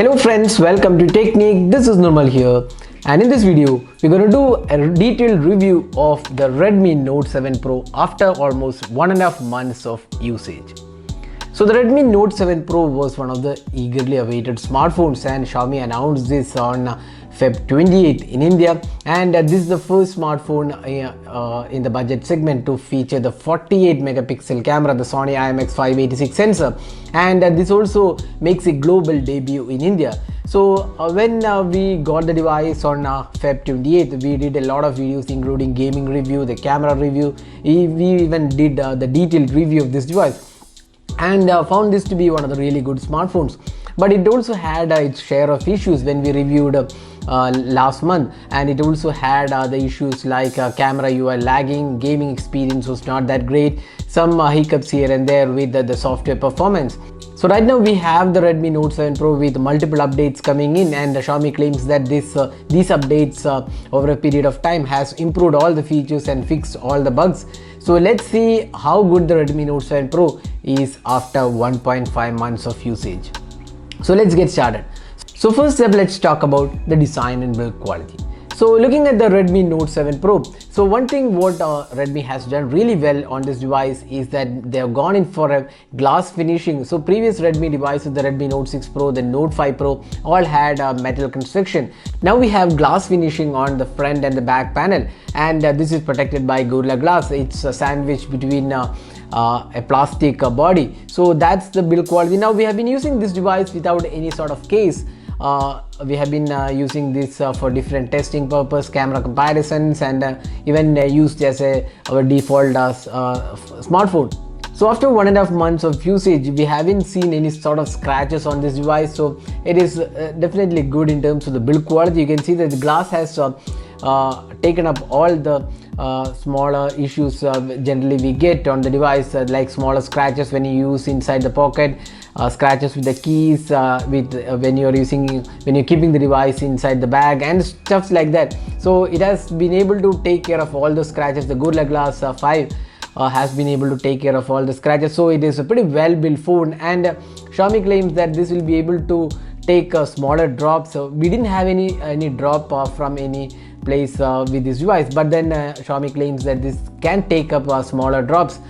Hello friends, welcome to Technique. This is Nirmal here, and in this video we're going to do a detailed review of the Redmi Note 7 Pro after almost 1.5 months of usage. So the Redmi Note 7 Pro was one of the eagerly awaited smartphones, and Xiaomi announced this on Feb 28 in India, and this is the first smartphone in the budget segment to feature the 48 megapixel camera, the Sony IMX586 sensor, and this also makes a global debut in India. So when we got the device on Feb 28th, we did a lot of videos including gaming review, the camera review. We even did the detailed review of this device, and found this to be one of the really good smartphones. But it also had its share of issues when we reviewed last month, and it also had the issues like camera UI lagging, gaming experience was not that great, some hiccups here and there with the software performance. So right now we have the Redmi Note 7 Pro with multiple updates coming in, and Xiaomi claims that these updates over a period of time has improved all the features and fixed all the bugs. So let's see how good the Redmi Note 7 Pro is after 1.5 months of usage. So let's get started. So first step, let's talk about the design and build quality. So looking at the Redmi Note 7 Pro, so one thing what Redmi has done really well on this device is that they have gone in for a glass finishing. So previous Redmi devices, the Redmi Note 6 Pro, the Note 5 Pro, all had metal construction. Now we have glass finishing on the front and the back panel, and this is protected by Gorilla Glass. It's sandwiched between a plastic body. So that's the build quality. Now we have been using this device without any sort of case. We have been using this for different testing purpose, camera comparisons, and even used as our default smartphone. So after 1.5 months of usage, we haven't seen any sort of scratches on this device. So it is definitely good in terms of the build quality. You can see that the glass has taken up all the smaller issues generally we get on the device, like smaller scratches when you use inside the pocket, scratches with the keys, when you're keeping the device inside the bag, and stuff like that. So it has been able to take care of all the scratches. The Gorilla Glass 5 has been able to take care of all the scratches. So it is a pretty well built phone, and Xiaomi claims that this will be able to take smaller drops. So we didn't have any drop from any place with this device, but then Xiaomi claims that this can take up smaller drops.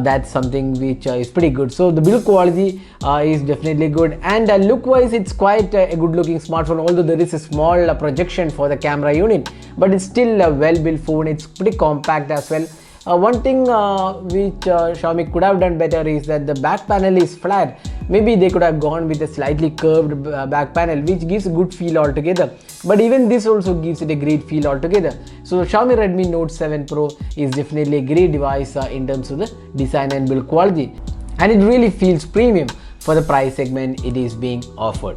That's something which is pretty good. So the build quality is definitely good, and look wise it's quite a good looking smartphone, although there is a small projection for the camera unit, but it's still a well built phone. It's pretty compact as well. One thing which Xiaomi could have done better is that the back panel is flat. Maybe they could have gone with a slightly curved back panel, which gives a good feel altogether. But even this also gives it a great feel altogether. So Xiaomi Redmi Note 7 Pro is definitely a great device in terms of the design and build quality, and it really feels premium for the price segment it is being offered.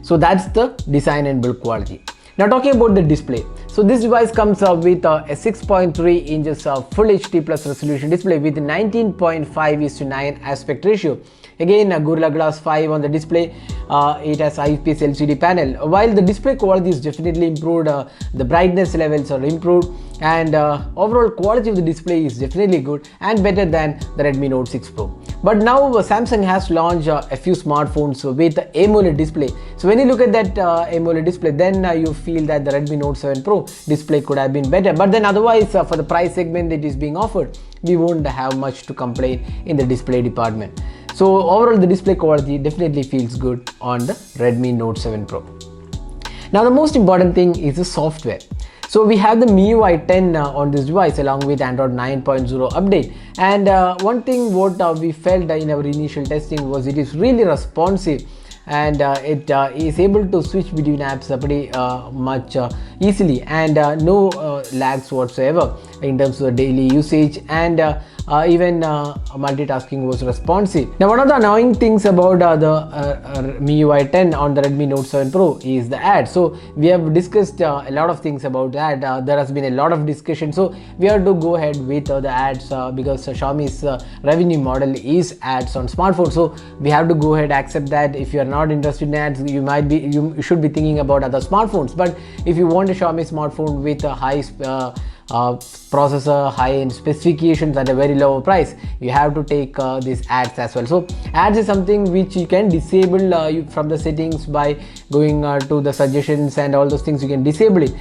So that's the design and build quality. Now talking about the display. So this device comes with a 6.3 inches full HD plus resolution display with 19.5:9 aspect ratio. Again, Gorilla Glass 5 on the display. It has IPS LCD panel. While the display quality is definitely improved, the brightness levels are improved, and overall quality of the display is definitely good and better than the Redmi Note 6 Pro. But now Samsung has launched a few smartphones with AMOLED display. So when you look at that AMOLED display, then you feel that the Redmi Note 7 Pro display could have been better. But then otherwise, for the price segment that is being offered, we won't have much to complain in the display department. So overall the display quality definitely feels good on the Redmi Note 7 Pro. Now the most important thing is the software. So we have the MIUI 10 on this device along with Android 9.0 update, and one thing what we felt in our initial testing was it is really responsive, and it is able to switch between apps pretty much easily, and no lags whatsoever in terms of daily usage, and even multitasking was responsive. Now one of the annoying things about the MIUI 10 on the Redmi Note 7 Pro is the ads. So we have discussed a lot of things about that. There has been a lot of discussion, so we have to go ahead with the ads because Xiaomi's revenue model is ads on smartphones. So we have to go ahead accept that. If you are not interested in ads, you should be thinking about other smartphones. But if you want a Xiaomi smartphone with a high processor, high-end specifications at a very low price, you have to take these ads as well. So ads is something which you can disable from the settings by going to the suggestions and all those things. You can disable it.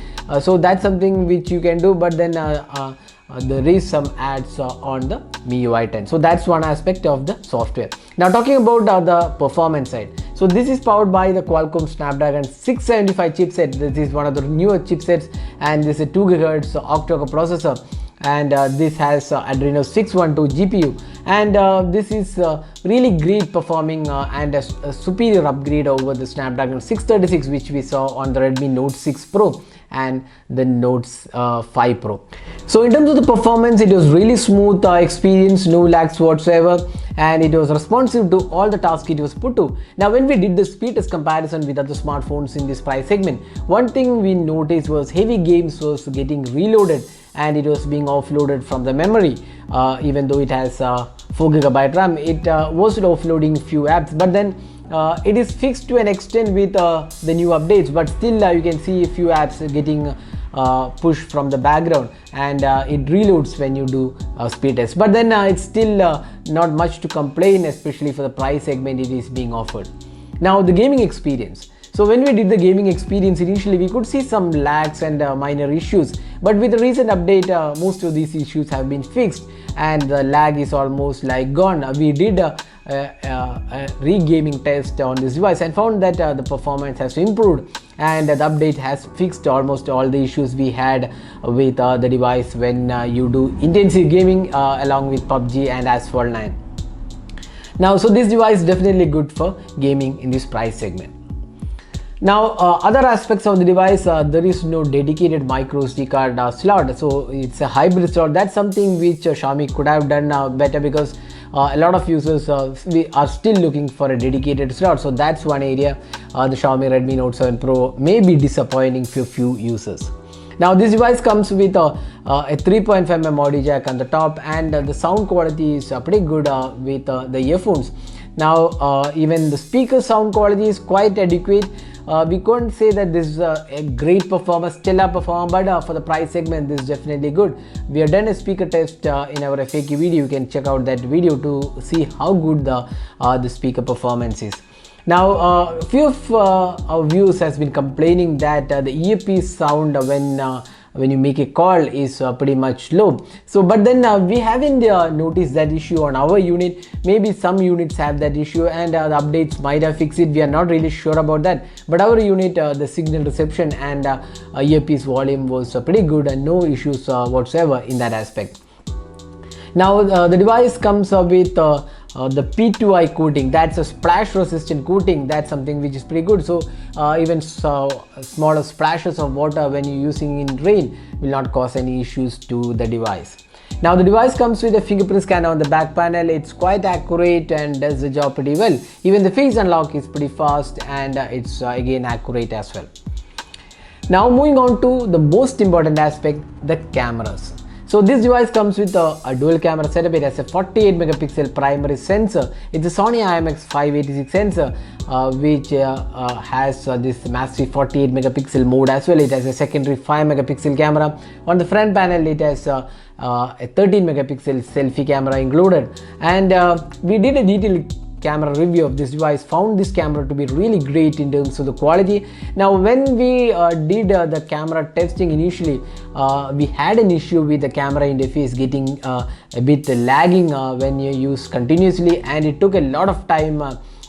So that's something which you can do, but then there is some ads on the MIUI 10. So that's one aspect of the software. Now talking about the performance side. So this is powered by the Qualcomm Snapdragon 675 chipset. This is one of the newer chipsets, and this is a 2 GHz octa-core processor, and this has Adreno 612 GPU, and this is really great performing and a superior upgrade over the Snapdragon 636 which we saw on the Redmi Note 6 Pro and the Note 5 Pro. So in terms of the performance, it was really smooth experience, no lags whatsoever, and it was responsive to all the tasks it was put to. Now when we did the speed test comparison with other smartphones in this price segment, one thing we noticed was heavy games was getting reloaded and it was being offloaded from the memory. Even though it has 4 GB RAM, it was offloading few apps, but then it is fixed to an extent with the new updates, but still you can see a few apps getting pushed from the background, and it reloads when you do speed test. But then it's still not much to complain, especially for the price segment it is being offered. Now the gaming experience. So when we did the gaming experience initially, we could see some lags and minor issues, but with the recent update most of these issues have been fixed and the lag is almost like gone. We did a re-gaming test on this device and found that the performance has improved, and the update has fixed almost all the issues we had with the device when you do intensive gaming along with PUBG and Asphalt 9. Now so this device is definitely good for gaming in this price segment. Now other aspects of the device, there is no dedicated micro SD card slot, so it's a hybrid slot. That's something which Xiaomi could have done better, because a lot of users we are still looking for a dedicated slot. So that's one area the Xiaomi Redmi Note 7 Pro may be disappointing for few users. Now this device comes with a 3.5mm audio jack on the top, and the sound quality is pretty good with the earphones. Now even the speaker sound quality is quite adequate. We couldn't say that this is a great performer, stellar performer, but for the price segment this is definitely good. We have done a speaker test in our FAQ video. You can check out that video to see how good the speaker performance is. Now few of our viewers has been complaining that the earpiece sound when you make a call is pretty much low. So but then we haven't noticed that issue on our unit. Maybe some units have that issue, and the updates might have fixed it. We are not really sure about that, but our unit, the signal reception and earpiece volume was pretty good and no issues whatsoever in that aspect. Now the device comes with the P2i coating. That's a splash resistant coating. That's something which is pretty good. So even smaller splashes of water when you're using in rain will not cause any issues to the device. Now the device comes with a fingerprint scanner on the back panel. It's quite accurate and does the job pretty well. Even the face unlock is pretty fast, and it's again accurate as well. Now moving on to the most important aspect, the cameras. So this device comes with a dual camera setup. It has a 48 megapixel primary sensor. It's a Sony IMX586 sensor which has this massive 48 megapixel mode as well. It has a secondary 5 megapixel camera. On the front panel it has a 13 megapixel selfie camera included, and we did a detailed camera review of this device, found this camera to be really great in terms of the quality. Now when we did the camera testing initially, we had an issue with the camera interface getting a bit lagging when you use continuously, and it took a lot of time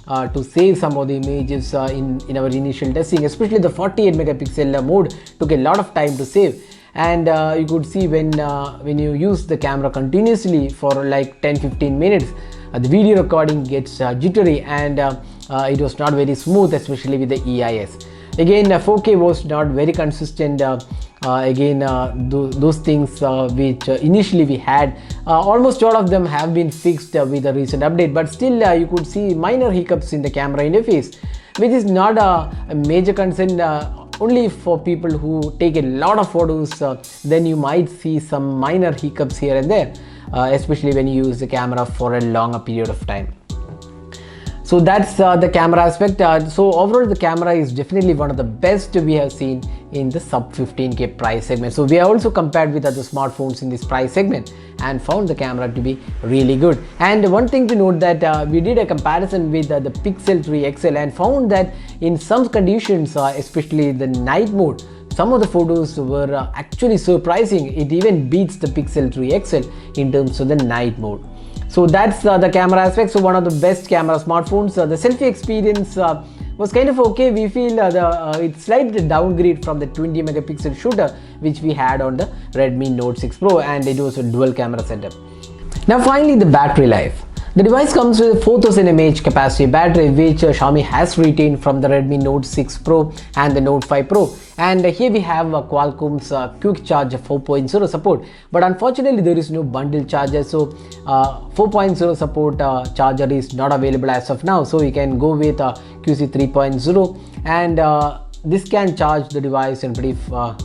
to save some of the images in our initial testing. Especially the 48 megapixel mode took a lot of time to save, and you could see when you use the camera continuously for like 10-15 minutes, the video recording gets jittery, and it was not very smooth, especially with the EIS. Again 4K was not very consistent. Those things which initially we had, almost all of them have been fixed with the recent update, but still you could see minor hiccups in the camera interface, which is not a major concern. Only for people who take a lot of photos, then you might see some minor hiccups here and there, especially when you use the camera for a longer period of time. So that's the camera aspect. So overall the camera is definitely one of the best we have seen in the sub 15k price segment. So we have also compared with other smartphones in this price segment and found the camera to be really good. And one thing to note that we did a comparison with the Pixel 3 XL and found that in some conditions, especially the night mode, some of the photos were actually surprising. It even beats the Pixel 3 XL in terms of the night mode. So that's the camera aspect. So one of the best camera smartphones. The selfie experience was kind of okay. We feel it's slightly downgrade from the 20 megapixel shooter which we had on the Redmi Note 6 Pro, and it was a dual camera setup. Now finally, the battery life. The device comes with a 4000 mAh capacity battery which Xiaomi has retained from the Redmi Note 6 Pro and the Note 5 Pro. And here we have Qualcomm's Quick Charge 4.0 support, but unfortunately there is no bundle charger, so 4.0 support charger is not available as of now. So you can go with QC 3.0 and this can charge the device in pretty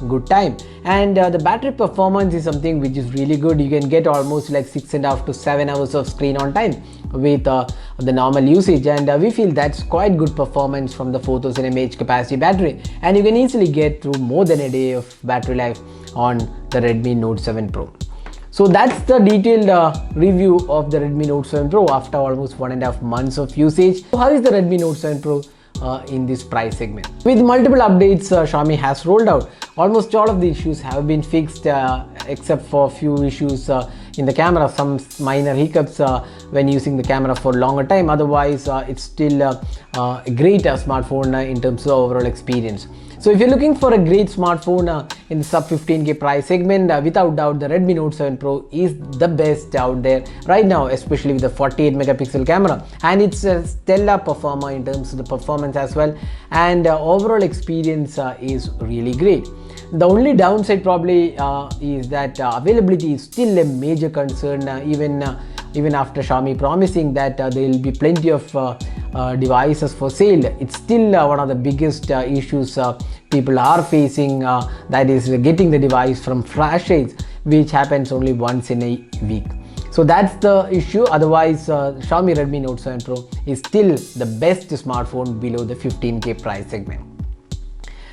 good time. And the battery performance is something which is really good. You can get almost like 6.5 to 7 hours of screen on time with the normal usage, and we feel that's quite good performance from the 4000 mAh capacity battery, and you can easily get through more than a day of battery life on the Redmi Note 7 Pro. So that's the detailed review of the Redmi Note 7 Pro after almost 1.5 months of usage. So how is the Redmi Note 7 Pro in this price segment? With multiple updates Xiaomi has rolled out, almost all of the issues have been fixed except for a few issues in the camera, some minor hiccups when using the camera for longer time. Otherwise it's still a great smartphone in terms of overall experience. So if you're looking for a great smartphone in the sub 15k price segment, without doubt the Redmi Note 7 Pro is the best out there right now, especially with the 48 megapixel camera, and it's a stellar performer in terms of the performance as well, and overall experience is really great. The only downside probably is that availability is still a major concern, even after Xiaomi promising that there will be plenty of devices for sale. It's still one of the biggest issues people are facing, that is getting the device from flash sales, which happens only once in a week. So that's the issue. Otherwise Xiaomi Redmi Note 7 Pro is still the best smartphone below the 15k price segment.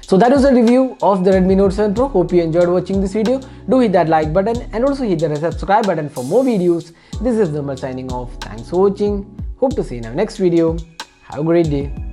So that was a review of the Redmi Note 7 Pro. Hope you enjoyed watching this video. Do hit that like button and also hit the subscribe button for more videos. This is Nirmal signing off. Thanks for watching. Hope to see you in our next video. Have a great day.